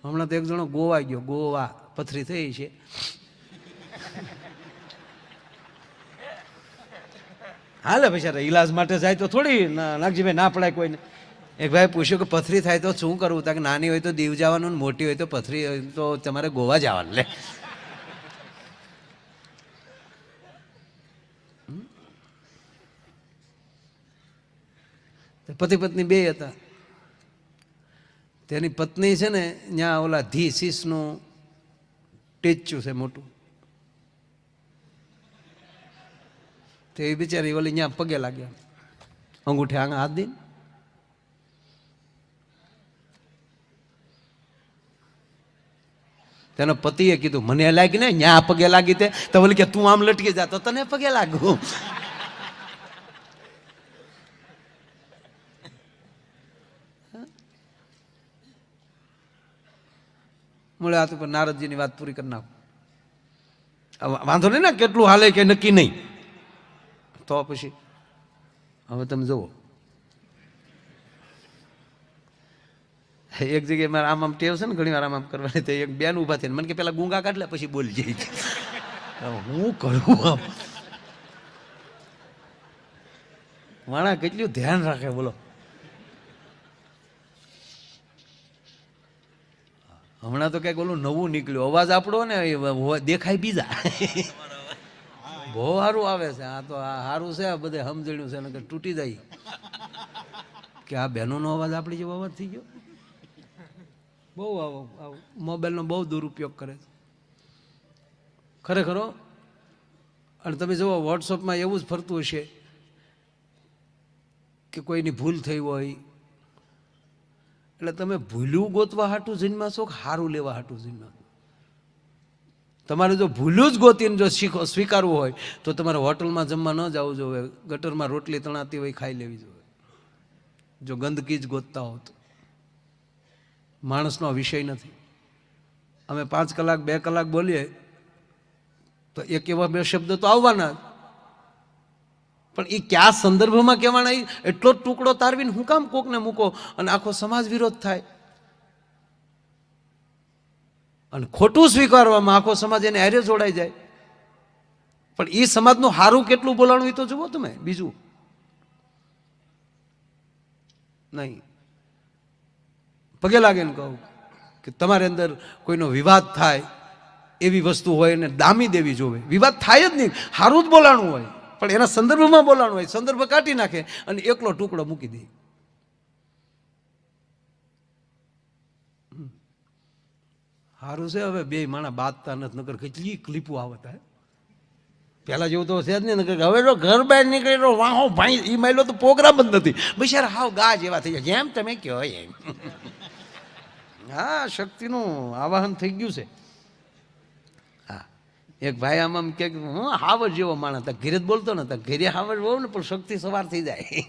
હમણાં તો એક જણો ગોવા ગયો, ગોવા પથરી થઈ છે. હાલે બિચારા ઈલાજ માટે જાય તો થોડી નાગજીભાઈ ના પડાય કોઈને. એક ભાઈ પૂછ્યું કે પથરી થાય તો શું કરવું? તા કે નાની હોય તો દીવ જવાનું, મોટી હોય તો પથરી હોય તો તમારે ગોવા જવાનું. લે પતિ પત્ની બે હતા. તેની પત્ની છે ને ત્યાં ઓલા ધીસીસનું ટેચ્યુ છે મોટું, તો એ બિચારી ઓલી ત્યાં પગે લાગ્યા, અંગૂઠે આંગા હાથ દઈને. તેનો પતિએ કીધું મને લાગી ને ન્યા પગે લાગી તે તો બોલી કે તું આમ લટકી જા તો તને પગે લાગુ. મળે આ તો નારદજીની વાત પૂરી કરી નાખો. વાંધો નહીં ને કેટલું હાલે કે નક્કી નહીં. તો પછી હવે તમે જુઓ, એક જગ્યાએ મારે આમ ટેવ છે ને ઘણી વાર આમ કરવાની, તો એક બેન ઊભા થઈને મને કે પેલા ગુંગા કાઢ લે પછી બોલી જાય. હું કરું આમ? માણા કેટલું ધ્યાન રાખે બોલો. હમણાં તો કઈક ઓલું નવું નીકળ્યું, અવાજ આપણો ને દેખાય બીજા. બહુ સારું આવે છે આ તો. આ સારું છે, આ બધે સમજણ્યું છે, તૂટી જાય કે આ બહેનોનો અવાજ આપણી જેવો અવાજ થઈ ગયો. બહુ મોબાઈલનો બહુ દુરુપયોગ કરે છે ખરેખર. અને તમે જુઓ વોટ્સઅપમાં એવું જ ફરતું હશે કે કોઈની ભૂલ થઈ હોય એટલે તમે ભૂલ્યું ગોતવા હાટું જન્મા છો કે સારું લેવા હાટું જન્મા? તમારે જો ભૂલ્યું જ ગોતીને જો સ્વીકારવું હોય તો તમારે હોટલમાં જમવા ન જવું જોઈએ, ગટરમાં રોટલી તણાતી હોય ખાઈ લેવી જોઈએ. જો ગંદકી જ ગોતતા હો તો માણસનો વિષય નથી. અમે 5 કલાક 2 કલાક બોલીએ તો એક એવા 2 શબ્દ તો આવવાના, પણ એ કયા સંદર્ભમાં કહેવાના એટલો જ ટુકડો તારવીને હું કામ કોકને મૂકો અને આખો સમાજ વિરોધ થાય? અને ખોટું સ્વીકારવામાં આખો સમાજ એને હારે જોડાઈ જાય. પણ એ સમાજનું હારું કેટલું બોલાણું એ તો જુઓ તમે. બીજું નહીં. પગે લાગે ને કહું કે તમારી અંદર કોઈનો વિવાદ થાય એવી વસ્તુ હોય એને દામી દેવી જોવે. વિવાદ થાય જ નહીં, સારું જ બોલાણું હોય પણ એના સંદર્ભમાં બોલાણું હોય, સંદર્ભ કાઢી નાખે અને એકલો ટુકડો મૂકી દે. સારું છે હવે બે માણા બાંધતા નથી, નકર કેટલી ક્લિપો આવતા. પેલા જેવું તો છે જ નહીં. હવે જો ઘર બહાર નીકળે વાહો ભાઈ એ માયલો તો પ્રોગ્રામ જ નથી. બિચારા હાવ ગા જેવા થઈ જાય, જેમ તમે કહો એમ. હા, શક્તિનું આવાહન થઈ ગયું છે. હા, એક ભાઈ આમ કે હું હાવર જેવો માણસ હતા, ઘેરે જ બોલતો નતા, ઘેરે હાવર બહુ ને પણ શક્તિ સવાર થઈ જાય.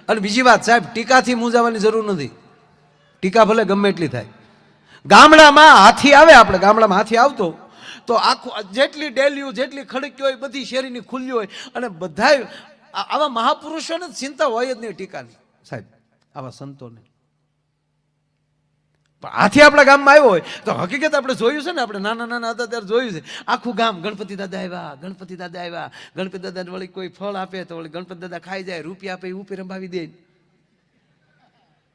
અને બીજી વાત સાહેબ, ટીકાથી મૂંઝાવાની જરૂર નથી. ટીકા ભલે ગમે એટલી થાય. ગામડામાં હાથી આવે, આપણે ગામડામાં હાથી આવતો તો આખું જેટલી ડેલીયું જેટલી ખડકી હોય બધી શેરીની ખુલ્લી હોય અને બધા આવા મહાપુરુષોને ચિંતા હોય જ નહીં ટીકાની સાહેબ, આવા સંતોને. પણ હાથી આપણા ગામમાં આવ્યો હોય તો હકીકત આપણે જોયું છે ને, આપણે નાના નાના હતા ત્યારે જોયું છે. આખું ગામ ગણપતિ દાદા આવ્યા, ગણપતિ દાદા આવ્યા, ગણપતિ દાદા વળી કોઈ ફળ આપે તો વળી ગણપતિ દાદા ખાઈ જાય, રૂપિયા આપે ઉપર રંભાવી દે.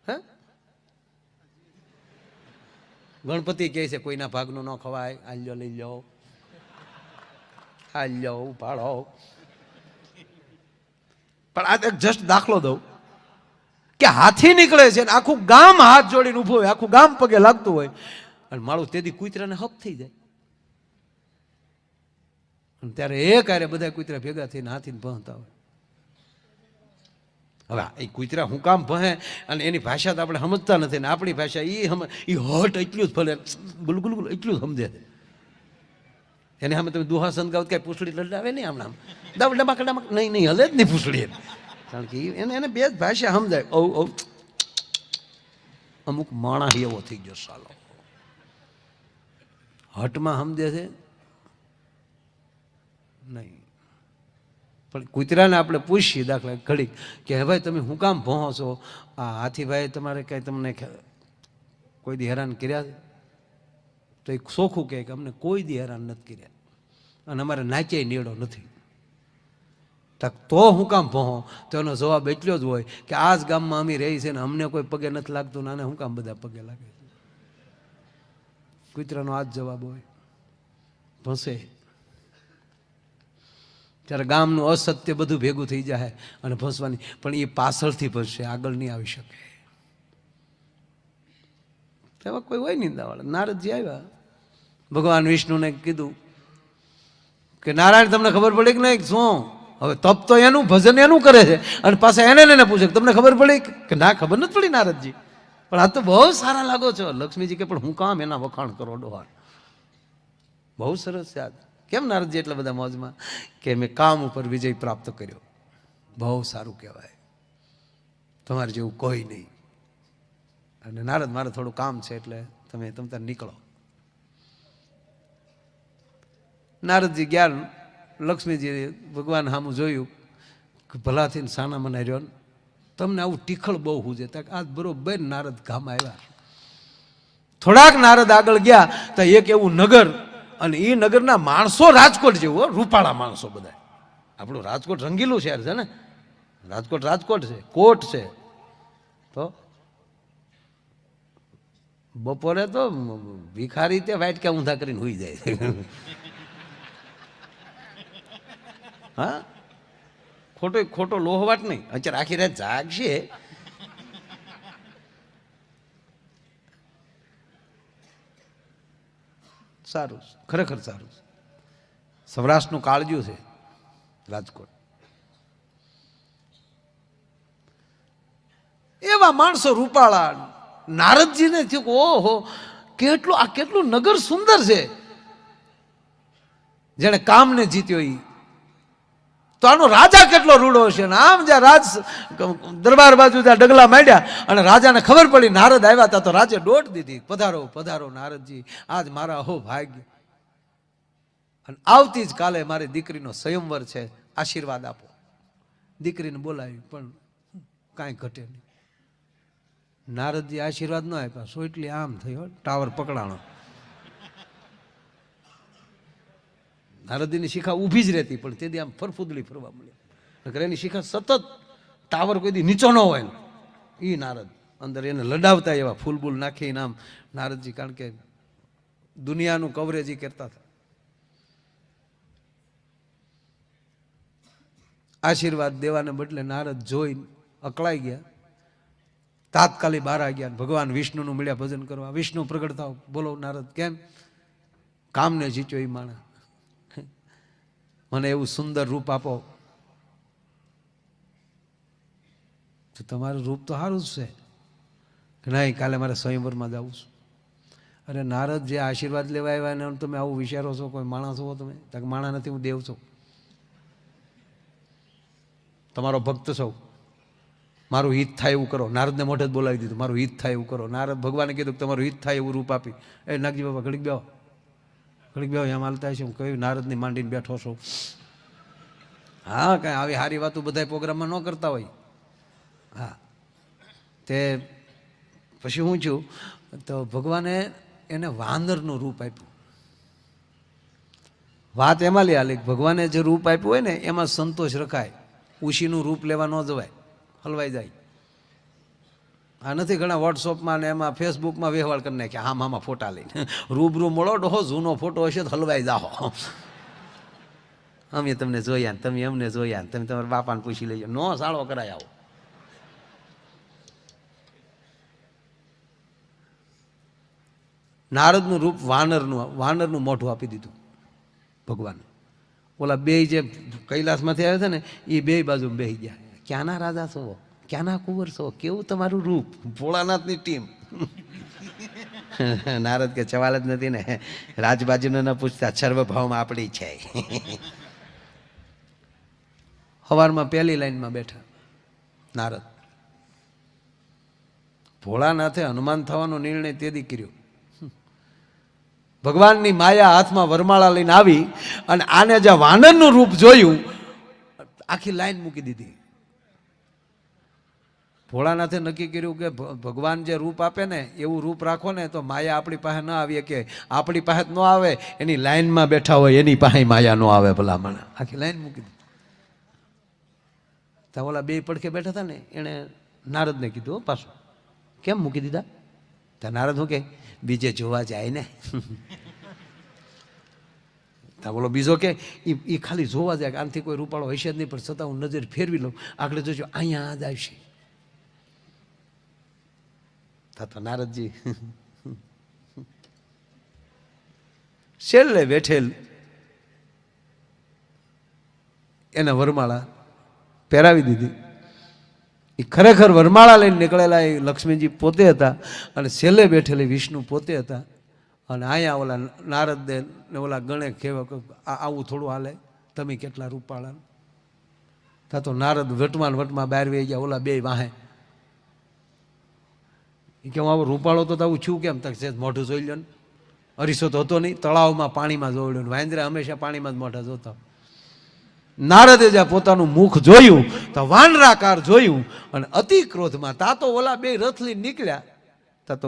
હે, ગણપતિ કહે છે કોઈના ભાગનું ન ખવાય, આલ્યો લઈ લો, આલ્યો ઉપાડો. પણ આ એક જસ્ટ દાખલો દઉં કે હાથી નીકળે છે ને આખું ગામ હાથ જોડીને ઊભું હોય, આખું ગામ પગે લાગતું હોય અને માળું તેથી કૂતરાને હપ થઈ જાય. અને ત્યારે એક આરે બધા કૂતરા ભેગા થઈને હાથીને ભણતા હોય. હવે એ કૂતરા હું કામ ભહે અને એની ભાષા તો આપણે સમજતા નથી ને આપણી ભાષા એ હટ એટલું જ ફલે ગુલગુલ એટલું જ સમજે છે. એને સામે તમે દુહાસન ગાવ કઈ પૂછડી લડાવે નહીં, હમણાં ડબાકડામાં નહીં નહીં હલે જ નહીં પૂછડી. કારણ કે એને બે જ ભાષા સમજાય. અમુક માણસ એવો થઈ ગયો સાલો, હટમાં સમજે છે નહીં. પણ કૂતરાને આપણે પૂછીએ દાખલા ઘડીક કે ભાઈ તમે હું કામ ભોહો છો, આ હાથીભાઈ તમારે કંઈ તમને કોઈ દી હેરાન કર્યા છે? તો એ સોખું કહે કે અમને કોઈ દી હેરાન નથી કર્યા અને અમારે નાચ્યાય નેડો નથી. તો હું કામ ભોહો? તો એનો જવાબ એટલો જ હોય કે આ જ ગામમાં અમે રહી છે ને અમને કોઈ પગે નથી લાગતું ને આને હું કામ બધા પગે લાગે છે. કૂતરાનો આ જ જવાબ હોય. ભસે ત્યારે ગામનું અસત્ય બધું ભેગું થઈ જાય અને ભસવાની, પણ એ પાછળથી ભસશે, આગળ નહીં આવી શકે. એવા કોઈ હોય નિંદાવાળા. નારદજી આવ્યા, ભગવાન વિષ્ણુને કીધું કે નારાયણ તમને ખબર પડી કે નહીં? શું હવે તપ તો એનું, ભજન એનું કરે છે અને પાછા એને પૂછે તમને ખબર પડી કે ના? ખબર નથી પડી નારદજી, પણ આ તો બહુ સારા લાગો છો. લક્ષ્મીજી કે પણ હું કામ એના વખાણ કરો ડોહાર? બહુ સરસ છે. કેમ નારદજી એટલા બધા મોજમાં? કે મેં કામ ઉપર વિજય પ્રાપ્ત કર્યો. બહુ સારું કહેવાય, તમારે જેવું કોઈ નહીં. અને નારદ મારે થોડું કામ છે એટલે તમે તાર નીકળો. નારદજી ગયા. લક્ષ્મીજી ભગવાન સામું જોયું કે ભલાથી સાના મને રહ્યો, તમને આવું ટીખળ બહુ હુજે. આજ બરોબર નારદ ગામ આવ્યા. થોડાક નારદ આગળ ગયા તો એક એવું નગર, અને એ નગરના માણસો રાજકોટ જેવું, રૂપાળા માણસો બધા. આપણું રાજકોટ રંગીલું શહેર છે ને, રાજકોટ છે, કોટ છે. તો બપોરે તો ભિખારી તે વાટકા ઊંધા કરીને હોઈ જાય. હા, ખોટો લોહવાટ નહીં. અત્યારે આખી રાત જાગશે. સારું, ખરેખર સારું. સૌરાષ્ટ્રનું કાળજું છે રાજકોટ. એવા માણસો રૂપાળા. નારદજીને થયું કે ઓહો, કેટલું નગર સુંદર છે. જેને કામને જીત્યો ઈ તો આનો રાજા કેટલો રૂડો હશે. આમ જ્યાં રાજ દરબાર બાજુ ત્યાં ડગલા માંડ્યા અને રાજાને ખબર પડી નારદ આવ્યા હતા તો રાજે દોટ દીધી, પધારો પધારો નારદજી, આજ મારા હો ભાગ્ય. અને આવતી જ કાલે મારી દીકરીનો સ્વયંવર છે, આશીર્વાદ આપો. દીકરીને બોલાવી પણ કાંઈ ઘટે નહીં. નારદજી આશીર્વાદ ન આપ્યા, સોટલી આમ થયો, ટાવર પકડાણો. નારદજીની શિખા ઊભી જ રહેતી, પણ તેથી આમ ફરફુદલી ફરવા મળે. એની શિખા સતત ટાવર કોઈ દી નીચો ન હોય ને, એ નારદ અંદર એને લડાવતા એવા ફૂલબૂલ નાખીને આમ નારદજી, કારણ કે દુનિયાનું કવરેજ એ કરતા હતા. આશીર્વાદ દેવાને બદલે નારદ જોઈને અકળાઈ ગયા. તાત્કાલિક બહાર આવી ગયા. ભગવાન વિષ્ણુનું મળ્યા ભજન કરવા. વિષ્ણુ પ્રગટ થાવ, બોલો નારદ કેમ? કામને જીત્યો એ માણસ, મને એવું સુંદર રૂપ આપો. તો તમારું રૂપ તો સારું જ છે કે નહીં, કાલે મારે સ્વયંવરમાં જવું છું. અરે નારદ, જે આશીર્વાદ લેવા આવ્યા ને તમે આવું વિચારો છો? કોઈ માણસ હો તમે? તક માણસ નથી, હું દેવ છું, તમારો ભક્ત છું. મારું હિત થાય એવું કરો. નારદને મોઢે જ બોલાવી દીધું, મારું હિત થાય એવું કરો. નારદ ભગવાને કીધું કે તમારું હિત થાય એવું રૂપ આપી. એ નાગજી બાબા ઘડીક બેહો, ઘડીક બેહો, એમ હાલતા છે. હું કહ્યું નારદની માંડીને બેઠો છો. હા, કાંઈ આવી સારી વાતો બધા પ્રોગ્રામમાં ન કરતા હોય. હા, તે પછી હું છું તો ભગવાને એને વાનરનું રૂપ આપ્યું. વાત એમાં લે આલી, ભગવાને જે રૂપ આપ્યું હોય ને એમાં સંતોષ રખાય. ઉશીનું રૂપ લેવા ન જવાય, હલવાઈ જાય. આ નથી ઘણા વોટ્સઅપમાં ને એમાં ફેસબુકમાં વ્યવહાર કરી નાખ્યા, આમ આમાં ફોટા લઈને. રૂબરૂ મળો ડોહો, જૂનો ફોટો હશે તો હલવાઈ જાઓ. અમે તમને જોયા ને તમે અમને જોયા ને તમે તમારા બાપાને પૂછી લેજો. નો સાળો કરાય આવો. નારદનું રૂપ વાનરનું મોઢું આપી દીધું ભગવાન. ઓલા બે જે કૈલાસમાંથી આવ્યા હતા ને એ બે બાજુ બેસી ગયા. ક્યાંના રાજા છો, ક્યાંના કુંવર છો, કેવું તમારું રૂપ? ભોળાનાથની ટીમ. નારદ કે સવાલ જ નથી ને, રાજબાજુને ન પૂછતા, સર્વભાવમાં આપણી છે. સવારમાં પહેલી લાઈનમાં બેઠા નારદ. ભોળાનાથે હનુમાન થવાનો નિર્ણય તેથી કર્યો. ભગવાનની માયા હાથમાં વરમાળા લઈને આવી અને આને જે વાનરનું રૂપ જોયું, આખી લાઈન મૂકી દીધી. ભોળાનાથે નક્કી કર્યું કે ભગવાન જે રૂપ આપે ને એવું રૂપ રાખો ને તો માયા આપણી પાસે ન આવીએ, કે આપણી પાસે ન આવે એની લાઈનમાં બેઠા હોય એની પાસે માયા ન આવે. ભલામણ આખી લાઈન મૂકી દીધી. તો ઓલા બે પડખે બેઠા હતા ને એણે નારદને કીધું પાછું, કેમ મૂકી દીધા? તો નારદ શું કે, બીજે જોવા જાય ને. તા બોલો બીજો કે એ ખાલી જોવા જાય, આનાથી કોઈ રૂપાળો હશે જ નહીં, પણ છતાં હું નજર ફેરવી લઉં, આગળ જોજો અહીંયા જ આવશે. તો નારદજી છેલ્લે બેઠેલ એને વરમાળા પહેરાવી દીધી. એ ખરેખર વરમાળા લઈને નીકળેલા એ લક્ષ્મીજી પોતે હતા, અને છેલ્લે બેઠેલી વિષ્ણુ પોતે હતા. અને અહીંયા ઓલા નારદ ને ઓલા ગણે કહેવા, આવું થોડું હાલે, તમે કેટલા રૂપાળા. તા તો નારદ વટમાં બહાર વહી ગયા, ઓલા બે વાહે. કે હું આવો રૂપાળો તો આવું છું કેમ? તક છે મોઢું જોઈ લો ને, અરીસો તો હતો નહીં, તળાવમાં પાણીમાં જોઈ લો. વાંદરા હંમેશા પાણીમાં જ મોઢા જોતા. નારદે જ્યાં પોતાનું મુખ જોયું તો વાનરાકાર જોયું, અને અતિ ક્રોધમાં તા તો ઓલા બે રથ લઈને નીકળ્યા. તા તો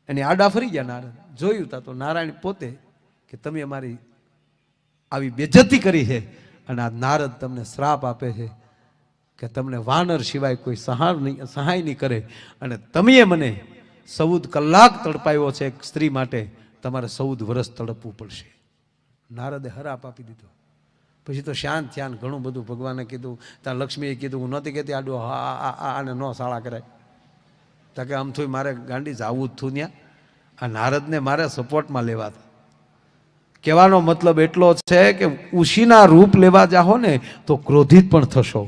એની આડા ફરી ગયા. નારદ જોયું તા તો નારાયણ પોતે કે તમે અમારી આવી બેજ્જતી કરી છે, અને આ નારદ તમને શ્રાપ આપે છે કે તમને વાનર સિવાય કોઈ સહાય નહીં કરે, અને તમે મને 14 કલાક તડપાયો છે એક સ્ત્રી માટે, તમારે 14 વર્ષ તડપવું પડશે. નારદે હરાપ આપી દીધો. પછી તો શાંત થયા, ઘણું બધું ભગવાને કીધું. ત્યાં લક્ષ્મીએ કીધું, હું નહોતી કહેતી આડો આને ન શાળા કરાય. ત્યાં કે આમ થોઈ મારે ગાંડી જાવું જ થયું ત્યાં. આ નારદને મારે સપોર્ટમાં લેવા હતા. કહેવાનો મતલબ એટલો છે કે ઉશીના રૂપ લેવા જાહો ને તો ક્રોધિત પણ થશો.